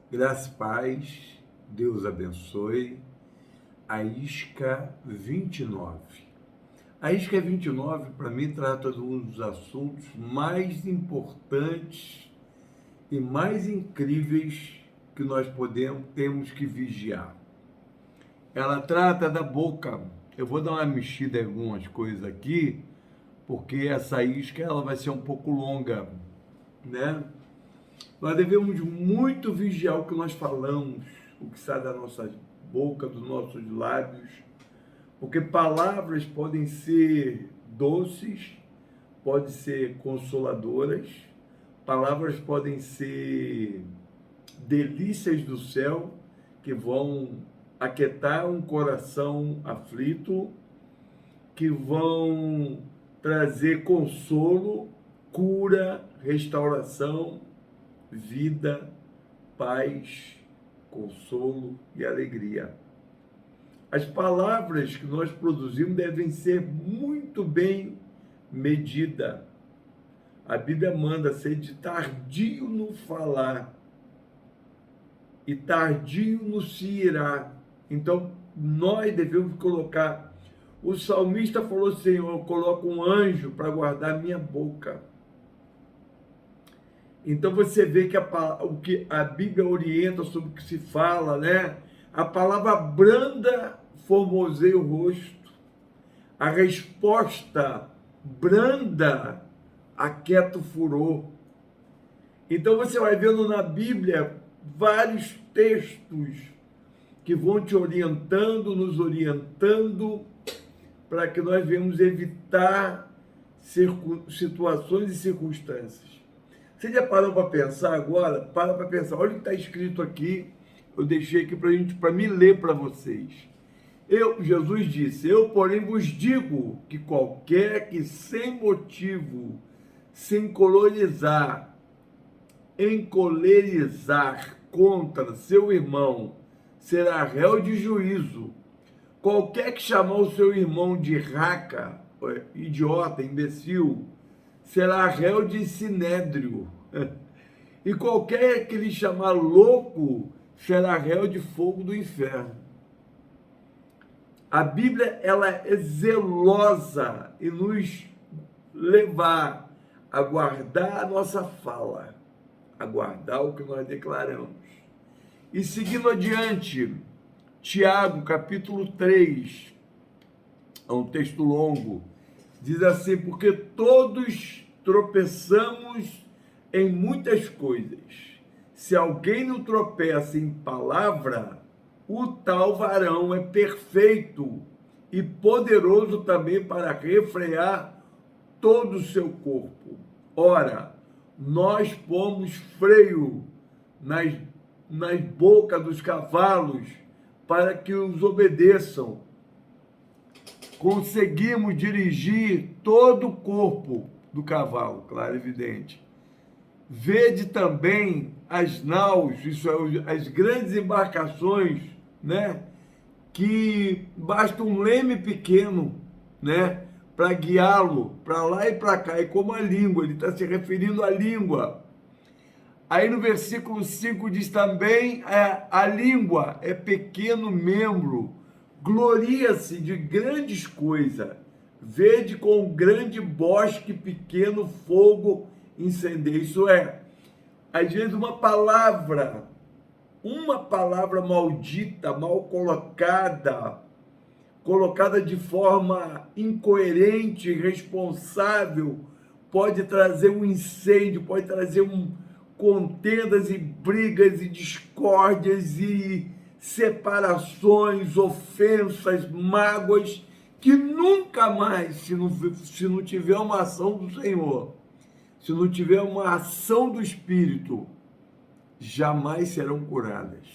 Graça e paz, Deus abençoe. A isca 29. A isca 29, para mim, trata de um dos assuntos mais importantes e mais incríveis que nós temos que vigiar. Ela trata da boca. Eu vou dar uma mexida em algumas coisas aqui, porque essa isca ela vai ser um pouco longa, né? Nós devemos muito vigiar o que nós falamos, o que sai da nossa boca, dos nossos lábios, porque palavras podem ser doces, podem ser consoladoras, palavras podem ser delícias do céu, que vão aquietar um coração aflito, que vão trazer consolo, cura, restauração, vida, paz, consolo e alegria. As palavras que nós produzimos devem ser muito bem medidas. A Bíblia manda ser de tardio no falar e tardio no se irar. Então, nós devemos colocar. O salmista falou: Senhor, eu coloco um anjo para guardar minha boca. Então você vê que o que a Bíblia orienta sobre o que se fala, né? A palavra branda formoseia o rosto. A resposta branda aquieta o furor. Então você vai vendo na Bíblia vários textos que vão te orientando, nos orientando, para que nós venhamos evitar situações e circunstâncias. Você já parou para pensar agora? Para pensar. Olha o que está escrito aqui. Eu deixei aqui para me ler para vocês. Jesus disse: eu, porém, vos digo que qualquer que sem motivo se encolerizar contra seu irmão será réu de juízo. Qualquer que chamar o seu irmão de raca, idiota, imbecil, será réu de sinédrio. E qualquer que lhe chamar louco será réu de fogo do inferno. A Bíblia ela é zelosa em nos levar a guardar a nossa fala, a guardar o que nós declaramos. E seguindo adiante, Tiago, capítulo 3, é um texto longo, diz assim: porque todos tropeçamos em muitas coisas. Se alguém não tropeça em palavra, o tal varão é perfeito e poderoso também para refrear todo o seu corpo. Ora, nós pomos freio nas bocas dos cavalos para que os obedeçam. Conseguimos dirigir todo o corpo do cavalo, claro, evidente. Vede também as naus, isso é, as grandes embarcações, né? Que basta um leme pequeno, né? Para guiá-lo para lá e para cá. E como a língua, ele está se referindo à língua. Aí no versículo 5 diz também: a língua é pequeno membro, gloria-se de grandes coisas, vede com grande bosque pequeno fogo incendeia. Isso é, às vezes uma palavra maldita, mal colocada de forma incoerente, irresponsável, pode trazer um incêndio, pode trazer contendas e brigas e discórdias e separações, ofensas, mágoas, que nunca mais, se não tiver uma ação do Senhor, se não tiver uma ação do Espírito, jamais serão curadas.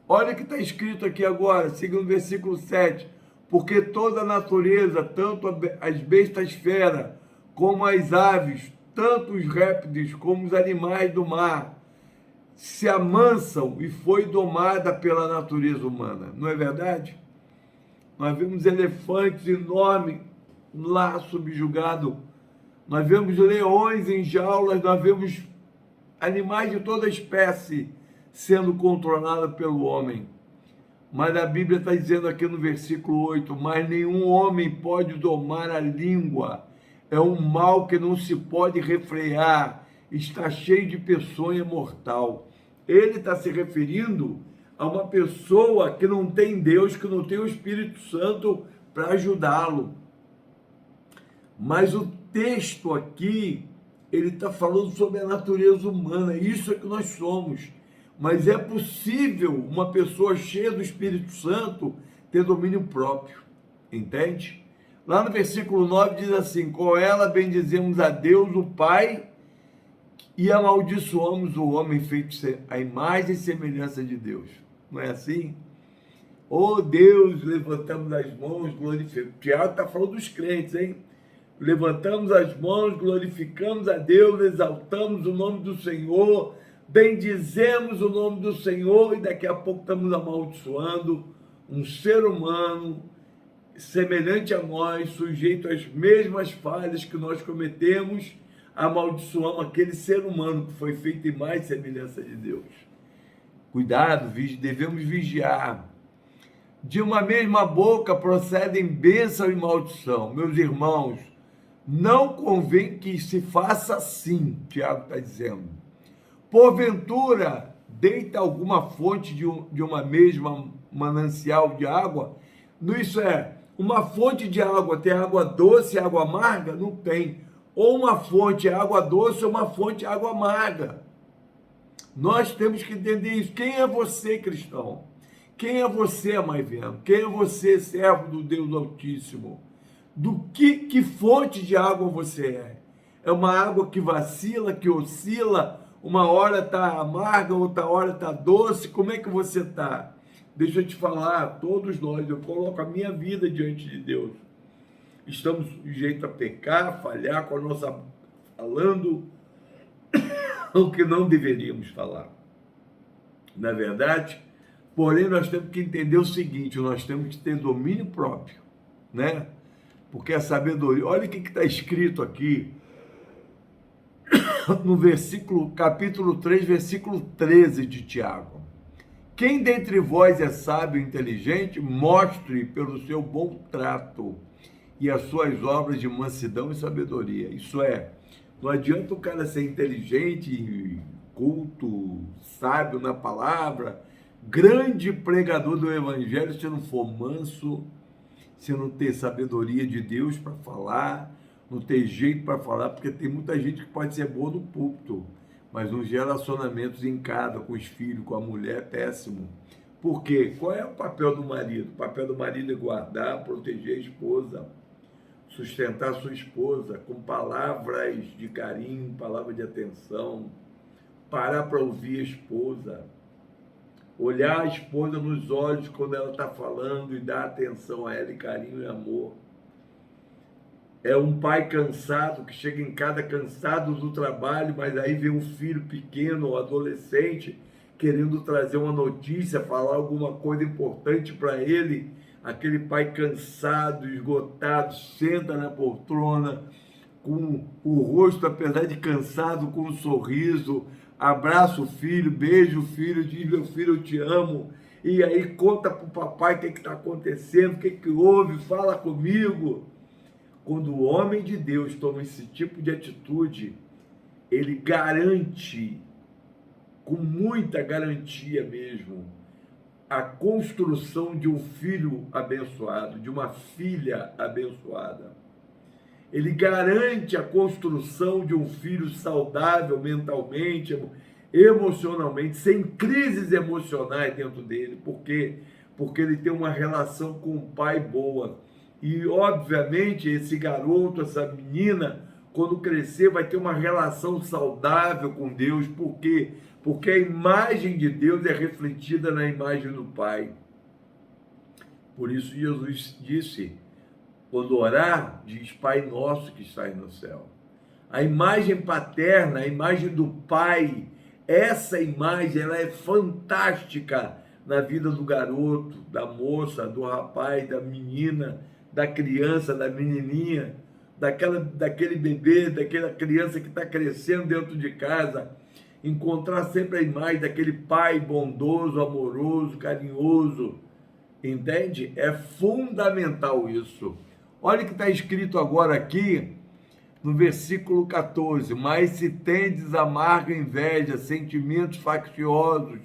Olha o que está escrito aqui agora, segundo o versículo 7, porque toda a natureza, tanto as bestas feras, como as aves, tanto os répteis como os animais do mar, se amansam e foi domada pela natureza humana. Não é verdade? Nós vemos elefantes enormes lá subjugados, nós vemos leões em jaulas, nós vemos animais de toda espécie sendo controlada pelo homem. Mas a Bíblia está dizendo aqui no versículo 8, mas nenhum homem pode domar a língua, é um mal que não se pode refrear, está cheio de peçonha mortal. Ele está se referindo a uma pessoa que não tem Deus, que não tem o Espírito Santo para ajudá-lo. Mas o texto aqui, ele está falando sobre a natureza humana, isso é que nós somos. Mas é possível uma pessoa cheia do Espírito Santo ter domínio próprio, entende? Lá no versículo 9 diz assim, com ela bendizemos a Deus, o Pai, e amaldiçoamos o homem feito a imagem e semelhança de Deus. Não é assim? Oh Deus, levantamos as mãos, glorificamos. Tiago está falando dos crentes, hein? Levantamos as mãos, glorificamos a Deus, exaltamos o nome do Senhor, bendizemos o nome do Senhor, e daqui a pouco estamos amaldiçoando um ser humano semelhante a nós, sujeito às mesmas falhas que nós cometemos, amaldiçoamos aquele ser humano que foi feito em mais semelhança de Deus. Cuidado, devemos vigiar. De uma mesma boca procedem bênção e maldição. Meus irmãos, não convém que se faça assim, Tiago está dizendo. Porventura, deita alguma fonte de uma mesma manancial de água? Isso é, uma fonte de água tem água doce e água amarga? Não tem. Ou uma fonte é água doce ou uma fonte é água amarga. Nós temos que entender isso. Quem é você, cristão? Quem é você, mãe vendo? Quem é você, servo do Deus Altíssimo? Do que fonte de água você é? É uma água que vacila, que oscila, uma hora está amarga, outra hora está doce, como é que você está? Deixa eu te falar, todos nós, eu coloco a minha vida diante de Deus. Estamos sujeitos a pecar, falhar com a nossa falando o que não deveríamos falar. Na verdade, porém, nós temos que entender o seguinte, nós temos que ter domínio próprio, né? Porque a sabedoria, olha o que está escrito aqui, no capítulo 3, versículo 13 de Tiago. Quem dentre vós é sábio e inteligente, mostre pelo seu bom trato e as suas obras de mansidão e sabedoria. Isso é, não adianta o cara ser inteligente, culto, sábio na palavra, grande pregador do evangelho, se não for manso, se não ter sabedoria de Deus para falar, não ter jeito para falar, porque tem muita gente que pode ser boa no púlpito, mas nos relacionamentos em casa, com os filhos, com a mulher, é péssimo. Por quê? Qual é o papel do marido? O papel do marido é guardar, proteger a esposa, sustentar a sua esposa com palavras de carinho, palavras de atenção, parar para ouvir a esposa, olhar a esposa nos olhos quando ela está falando e dar atenção a ela e carinho e amor. É um pai cansado, que chega em casa cansado do trabalho, mas aí vê um filho pequeno ou adolescente querendo trazer uma notícia, falar alguma coisa importante para ele. Aquele pai cansado, esgotado, senta na poltrona, com o rosto, apesar de cansado, com um sorriso, abraça o filho, beija o filho, diz, meu filho, eu te amo, e aí conta para o papai o que está acontecendo, o que houve, fala comigo. Quando o homem de Deus toma esse tipo de atitude, ele garante, com muita garantia mesmo, a construção de um filho abençoado, de uma filha abençoada. Ele garante a construção de um filho saudável mentalmente, emocionalmente, sem crises emocionais dentro dele. Por quê? Porque ele tem uma relação com o pai boa. E, obviamente, esse garoto, essa menina, quando crescer, vai ter uma relação saudável com Deus. Por quê? Porque a imagem de Deus é refletida na imagem do Pai. Por isso, Jesus disse, quando orar, diz, Pai nosso que estás no céu. A imagem paterna, a imagem do Pai, essa imagem, ela é fantástica na vida do garoto, da moça, do rapaz, da menina, da criança, da menininha, daquele bebê, daquela criança que está crescendo dentro de casa. encontrar sempre a imagem daquele pai bondoso, amoroso, carinhoso. Entende? É fundamental isso. Olha o que está escrito agora aqui no versículo 14: mas se tendes amarga inveja, sentimentos facciosos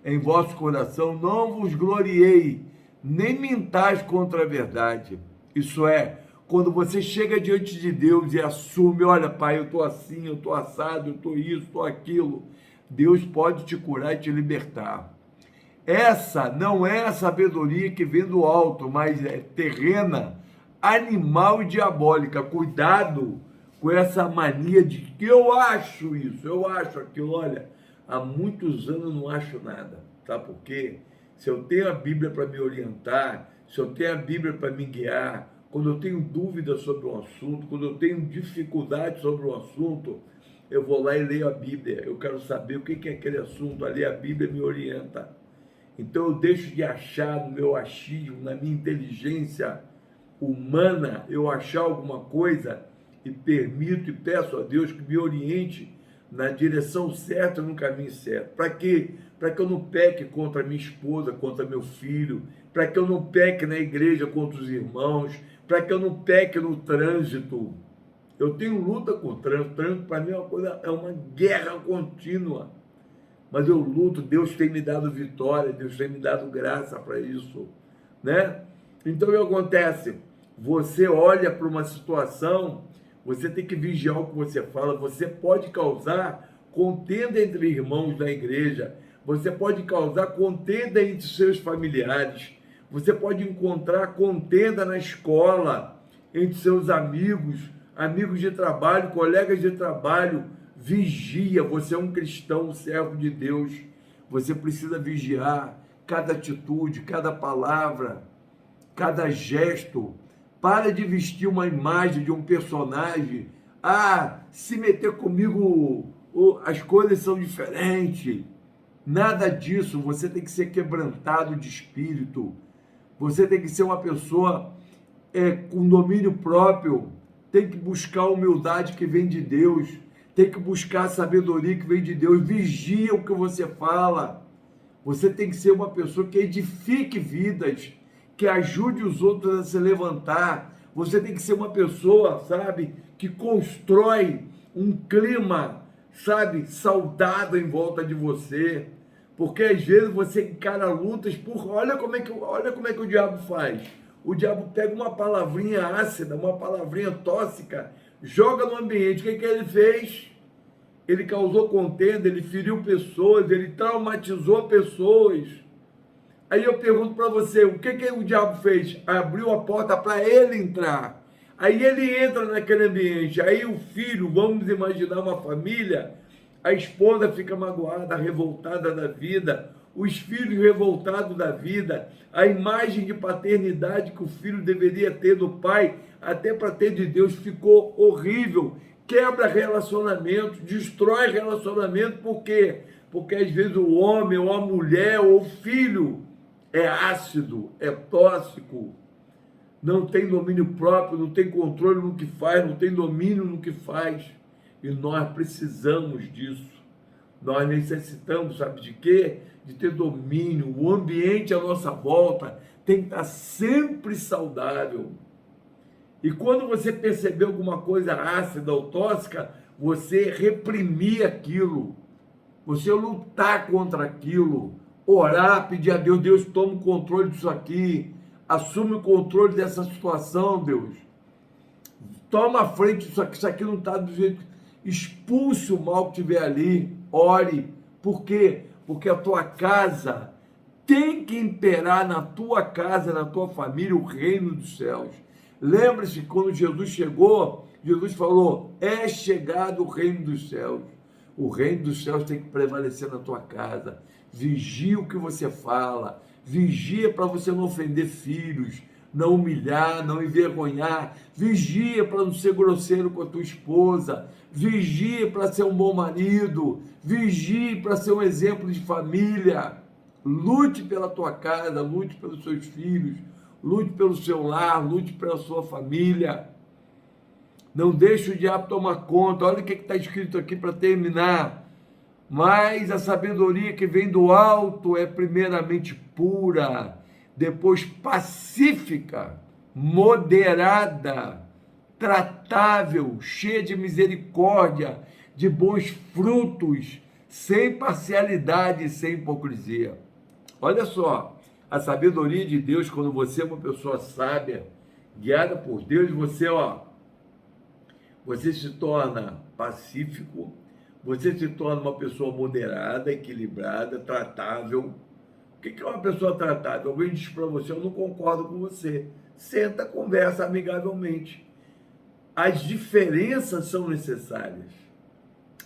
em vosso coração, não vos gloriei, nem mintais contra a verdade. Isso é, quando você chega diante de Deus e assume, olha, pai, eu estou assim, eu estou assado, eu estou isso, estou aquilo, Deus pode te curar e te libertar. Essa não é a sabedoria que vem do alto, mas é terrena, animal e diabólica. Cuidado com essa mania de que eu acho isso, eu acho aquilo. Olha, há muitos anos eu não acho nada. Sabe por quê? Se eu tenho a Bíblia para me orientar, se eu tenho a Bíblia para me guiar, quando eu tenho dúvidas sobre um assunto, quando eu tenho dificuldade sobre um assunto, eu vou lá e leio a Bíblia. Eu quero saber o que é aquele assunto ali, a Bíblia me orienta. Então eu deixo de achar no meu achismo, na minha inteligência humana, eu achar alguma coisa e permito e peço a Deus que me oriente na direção certa, no caminho certo. Para quê? Para que eu não peque contra minha esposa, contra meu filho, para que eu não peque na igreja contra os irmãos, para que eu não peque no trânsito. Eu tenho luta com o trânsito. O trânsito para mim é uma coisa, é uma guerra contínua. Mas eu luto, Deus tem me dado vitória, Deus tem me dado graça para isso, né? Então o que acontece? Você olha para uma situação, você tem que vigiar o que você fala, você pode causar contenda entre irmãos da igreja, você pode causar contenda entre seus familiares, você pode encontrar contenda na escola, entre seus amigos, amigos de trabalho, colegas de trabalho. Vigia, você é um cristão, um servo de Deus, você precisa vigiar cada atitude, cada palavra, cada gesto. Para de vestir uma imagem de um personagem. Se meter comigo, as coisas são diferentes. Nada disso, você tem que ser quebrantado de espírito, você tem que ser uma pessoa com domínio próprio, tem que buscar a humildade que vem de Deus, tem que buscar a sabedoria que vem de Deus. Vigia o que você fala. Você tem que ser uma pessoa que edifique vidas, que ajude os outros a se levantar. Você tem que ser uma pessoa, sabe, que constrói um clima, sabe, saudável em volta de você. Porque às vezes você encara lutas olha como é que o diabo faz. O diabo pega uma palavrinha ácida, uma palavrinha tóxica, joga no ambiente. O que ele fez? Ele causou contenda, ele feriu pessoas, ele traumatizou pessoas. Aí eu pergunto para você, o que o diabo fez? Abriu a porta para ele entrar. Aí ele entra naquele ambiente. Aí o filho, vamos imaginar uma família, a esposa fica magoada, revoltada da vida, os filhos revoltados da vida, a imagem de paternidade que o filho deveria ter do pai, até para ter de Deus, ficou horrível. Quebra relacionamento, destrói relacionamento. Por quê? Porque às vezes o homem, ou a mulher, ou o filho é ácido, é tóxico, não tem domínio próprio, não tem controle no que faz, não tem domínio no que faz. E nós precisamos disso. Nós necessitamos, sabe de quê? De ter domínio. O ambiente à nossa volta tem que estar sempre saudável. E quando você perceber alguma coisa ácida ou tóxica, você reprimir aquilo, você lutar contra aquilo, orar, pedir a Deus, Deus, toma o controle disso aqui, assume o controle dessa situação, Deus. Toma a frente disso aqui não está do jeito, expulse o mal que estiver ali, ore. Por quê? Porque a tua casa tem que imperar na tua casa, na tua família, o reino dos céus. Lembre-se, quando Jesus chegou, Jesus falou, é chegado o reino dos céus. O reino dos céus tem que prevalecer na tua casa. Vigia o que você fala, vigia para você não ofender filhos, não humilhar, não envergonhar, vigia para não ser grosseiro com a tua esposa, vigia para ser um bom marido, vigie para ser um exemplo de família. Lute pela tua casa, lute pelos seus filhos, lute pelo seu lar, lute pela sua família. Não deixe o diabo tomar conta. Olha o que está escrito aqui para terminar. Mas a sabedoria que vem do alto é primeiramente pura, depois pacífica, moderada, tratável, cheia de misericórdia, de bons frutos, sem parcialidade, sem hipocrisia. Olha só, a sabedoria de Deus, quando você é uma pessoa sábia, guiada por Deus, você se torna pacífico, você se torna uma pessoa moderada, equilibrada, tratável. O que é uma pessoa tratável? Alguém diz para você, eu não concordo com você. Senta, conversa amigavelmente. As diferenças são necessárias.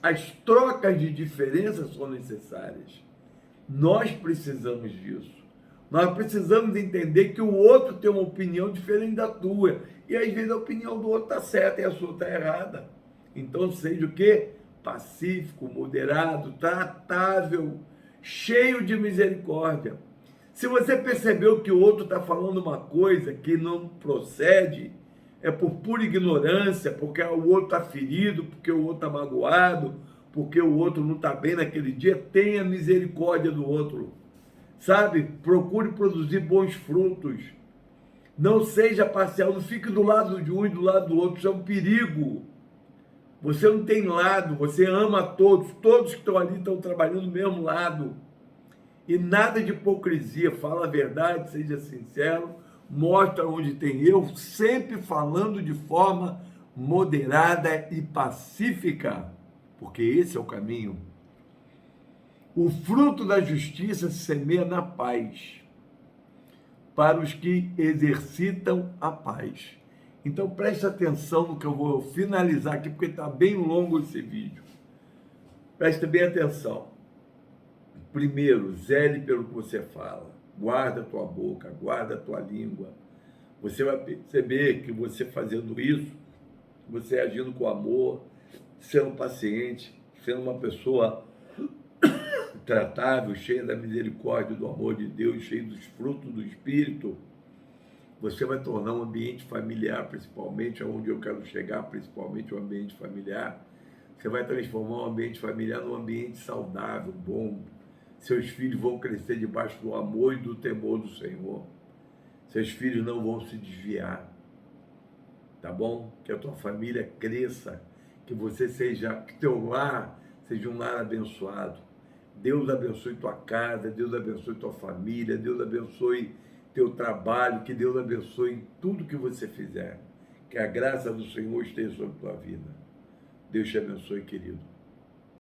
As trocas de diferenças são necessárias. Nós precisamos disso. Nós precisamos entender que o outro tem uma opinião diferente da tua. E às vezes a opinião do outro está certa e a sua está errada. Então seja o quê? Pacífico, moderado, tratável, cheio de misericórdia. Se você percebeu que o outro está falando uma coisa que não procede, é por pura ignorância, porque o outro está ferido, porque o outro está magoado, porque o outro não está bem naquele dia, tenha misericórdia do outro. Sabe? Procure produzir bons frutos. Não seja parcial, não fique do lado de um e do lado do outro, isso é um perigo. Você não tem lado, você ama todos, todos que estão ali estão trabalhando do mesmo lado. E nada de hipocrisia, fala a verdade, seja sincero, mostra onde tem erro, sempre falando de forma moderada e pacífica, porque esse é o caminho. O fruto da justiça se semeia na paz, para os que exercitam a paz. Então preste atenção no que eu vou finalizar aqui, porque está bem longo esse vídeo. Preste bem atenção. Primeiro, zele pelo que você fala. Guarda a tua boca, guarda a tua língua. Você vai perceber que você fazendo isso, você agindo com amor, sendo paciente, sendo uma pessoa tratável, cheia da misericórdia, do amor de Deus, cheia dos frutos do Espírito, você vai tornar um ambiente familiar, principalmente, onde eu quero chegar, principalmente o ambiente familiar, você vai transformar um ambiente familiar num ambiente saudável, bom. Seus filhos vão crescer debaixo do amor e do temor do Senhor. Seus filhos não vão se desviar, tá bom? Que a tua família cresça, que você seja, que teu lar seja um lar abençoado. Deus abençoe tua casa, Deus abençoe tua família, Deus abençoe teu trabalho, que Deus abençoe tudo que você fizer. Que a graça do Senhor esteja sobre tua vida. Deus te abençoe, querido.